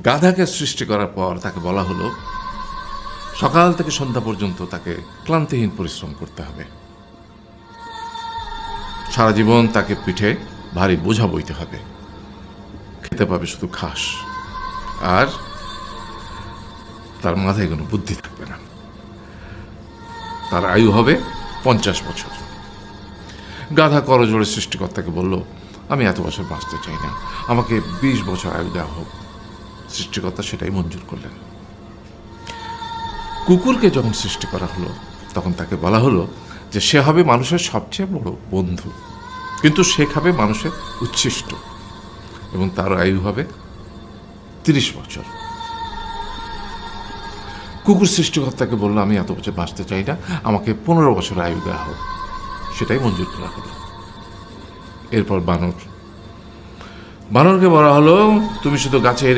গাধাকে সৃষ্টি করার পর তাকে বলা হলো সকাল থেকে সন্ধ্যা পর্যন্ত তাকে ক্লান্তিহীন পরিশ্রম করতে হবে, সারা জীবন তাকে পিঠে ভারী বোঝা বইতে হবে, খেতে পাবে শুধু ঘাস, আর তার মাথায় কোনো বুদ্ধি থাকবে না। তার আয়ু হবে 50 বছর। গাধা করজোড়ে সৃষ্টিকর্তাকে বলল, আমি এত বছর বাঁচতে চাই না, আমাকে 20 বছর আয়ু দেওয়া হোক। সৃষ্টিকর্তা সেটাই মঞ্জুর করলেন। কুকুরকে যখন সৃষ্টি করা হলো তখন তাকে বলা হলো যে সে হবে মানুষের সবচেয়ে বড় বন্ধু, কিন্তু সে খাবে মানুষের উচ্ছিষ্ট, এবং তার আয়ু হবে 30 বছর। কুকুর সৃষ্টিকর্তাকে বলল, আমি এত বছর বাঁচতে চাই না, আমাকে 15 বছর আয়ু দেওয়া হোক। সেটাই মঞ্জুর করা হলো। এরপর বানরকে বলা হলো, তুমি শুধু গাছের